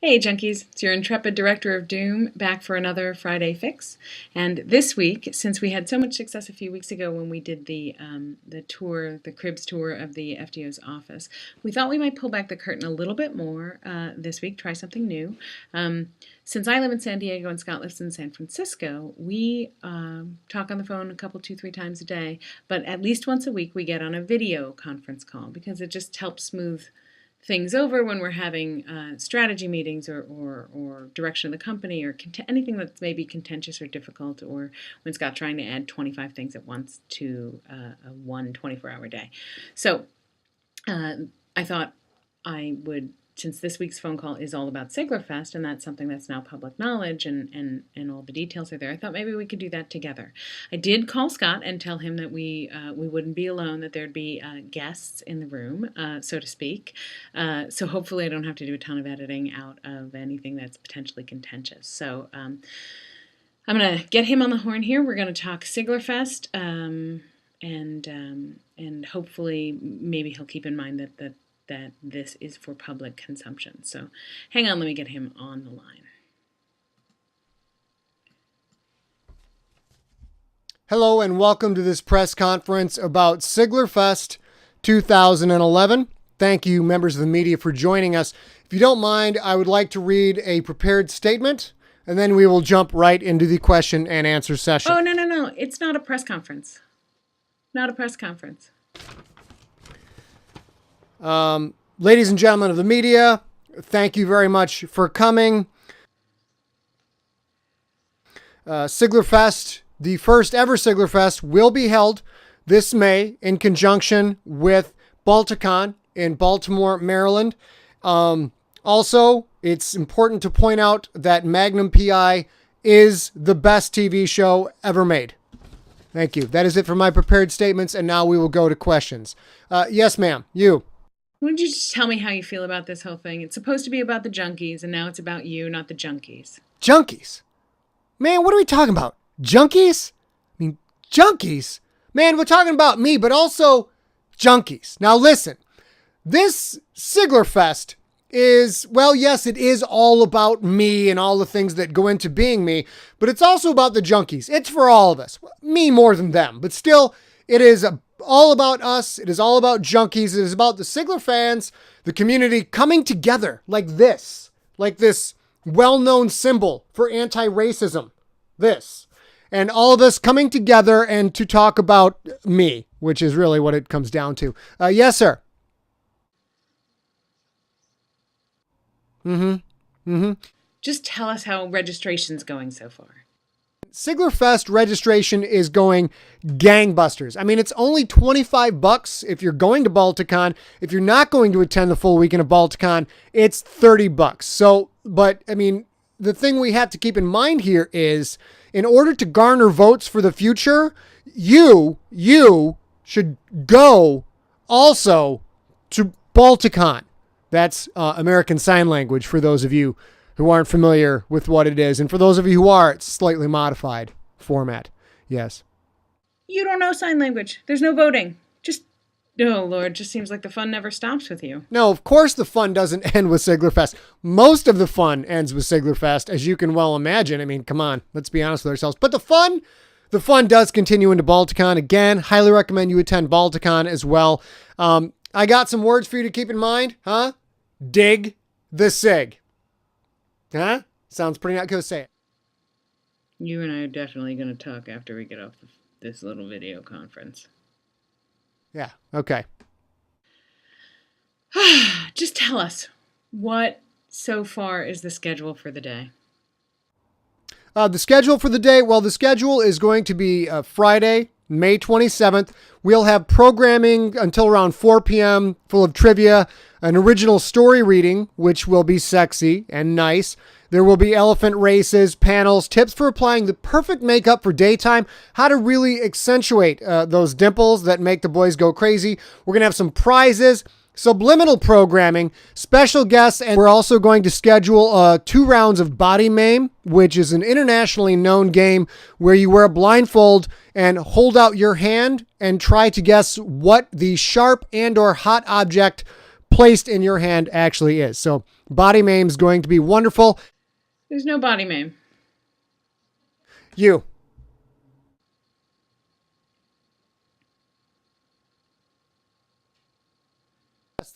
Hey Junkies, it's your intrepid Director of Doom back for another Friday Fix. And this week, since we had so much success a few weeks ago when we did the tour, the Cribs tour of the FDO's office, we thought we might pull back the curtain a little bit more this week, try something new. Since I live in San Diego and Scott lives in San Francisco, we talk on the phone two, three times a day, but at least once a week we get on a video conference call because it just helps smooth things over when we're having strategy meetings or direction of the company or anything that's maybe contentious or difficult, or when Scott's trying to add 25 things at once to a 24-hour day. So I thought I would, since this week's phone call is all about SiglerFest, and that's something that's now public knowledge and all the details are there, I thought maybe we could do that together. I did call Scott and tell him that we wouldn't be alone, that there'd be guests in the room, so to speak. So hopefully I don't have to do a ton of editing out of anything that's potentially contentious. So I'm going to get him on the horn here. We're going to talk SiglerFest, and hopefully maybe he'll keep in mind that this is for public consumption. So hang on, let me get him on the line. Hello and welcome to this press conference about SiglerFest 2011. Thank you, members of the media, for joining us. If you don't mind, I would like to read a prepared statement, and then we will jump right into the question and answer session. Oh, no. It's not a press conference. Not a press conference. Ladies and gentlemen of the media, thank you very much for coming. SiglerFest, the first ever SiglerFest, will be held this May in conjunction with Balticon in Baltimore, Maryland. Also, it's important to point out that Magnum PI is the best TV show ever made. Thank you. That is it for my prepared statements, and now we will go to questions. Yes, ma'am, you. Why don't you just tell me how you feel about this whole thing? It's supposed to be about the junkies, and now it's about you, not the junkies. Junkies? Man, what are we talking about? Junkies? I mean, junkies? Man, we're talking about me, but also junkies. Now listen, this SiglerFest is, well, yes, it is all about me and all the things that go into being me, but it's also about the junkies. It's for all of us. Me more than them, but still, it is all about us. It is all about junkies. It is about the Sigler fans, the community coming together like this well-known symbol for anti-racism, this. And all of us coming together and to talk about me, which is really what it comes down to. Yes, sir. Just tell us how registration's going so far. SiglerFest registration is going gangbusters. I mean, it's only $25 if you're going to Balticon. If you're not going to attend the full weekend of Balticon, it's $30. So, but I mean, the thing we have to keep in mind here is, in order to garner votes for the future, you should go also to Balticon. That's American Sign Language for those of you who aren't familiar with what it is. And for those of you who are, it's slightly modified format. Yes. You don't know sign language. There's no voting. Oh Lord, just seems like the fun never stops with you. No, of course the fun doesn't end with SiglerFest. Most of the fun ends with SiglerFest, as you can well imagine. I mean, come on, let's be honest with ourselves. But the fun does continue into Balticon. Again, highly recommend you attend Balticon as well. I got some words for you to keep in mind, huh? Dig the Sig. Huh? Sounds pretty not good. Say it. You and I are definitely going to talk after we get off this little video conference. Yeah, okay. Just tell us, what so far is the schedule for the day? The schedule for the day, well, the schedule is going to be Friday, May 27th. We'll have programming until around 4 p.m. full of trivia, an original story reading, which will be sexy and nice. There will be elephant races, panels, tips for applying the perfect makeup for daytime, how to really accentuate those dimples that make the boys go crazy. We're going to have some prizes, subliminal programming, special guests, and we're also going to schedule 2 rounds of Body Maim, which is an internationally known game where you wear a blindfold and hold out your hand and try to guess what the sharp and or hot object placed in your hand actually is. So body maim is going to be wonderful. There's no body maim. You.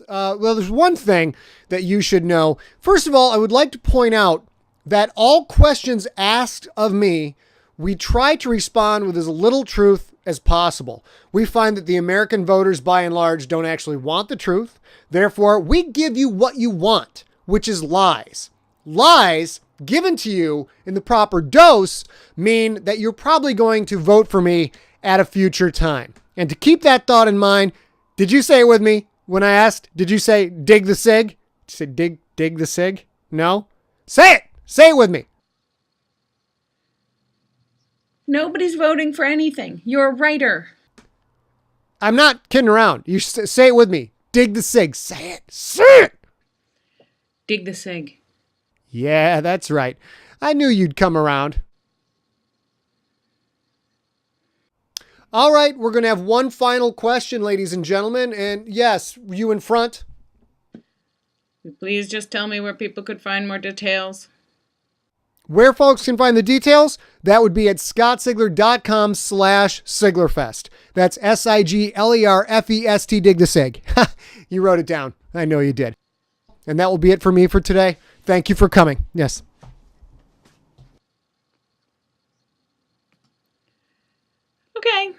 Well, there's one thing that you should know. First of all, I would like to point out that all questions asked of me, we try to respond with as little truth as possible. We find that the American voters, by and large, don't actually want the truth. Therefore, we give you what you want, which is lies. Lies given to you in the proper dose mean that you're probably going to vote for me at a future time. And to keep that thought in mind, did you say it with me when I asked? Did you say dig the sig? Did you say dig the sig? No? Say it! Say it with me. Nobody's voting for anything. You're a writer. I'm not kidding around. You say it with me. Dig the sig. Say it. Say it. Dig the sig. Yeah, that's right. I knew you'd come around. All right, we're going to have one final question, ladies and gentlemen. And yes, you in front. Please just tell me where people could find more details. Where folks can find the details, that would be at scottsigler.com/SiglerFest. That's SIGLERFEST, dig the sig. You wrote it down. I know you did. And that will be it for me for today. Thank you for coming. Yes. Okay.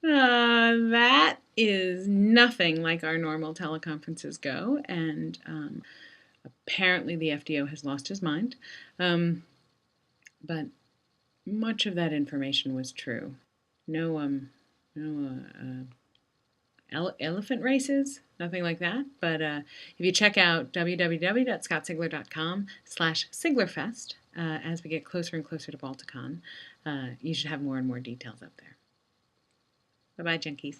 That is nothing like our normal teleconferences go. And apparently the FDO has lost his mind. But much of that information was true. No elephant races, nothing like that. But if you check out www.scottsigler.com/SiglerFest, as we get closer and closer to Balticon, you should have more and more details up there. Bye-bye, junkies.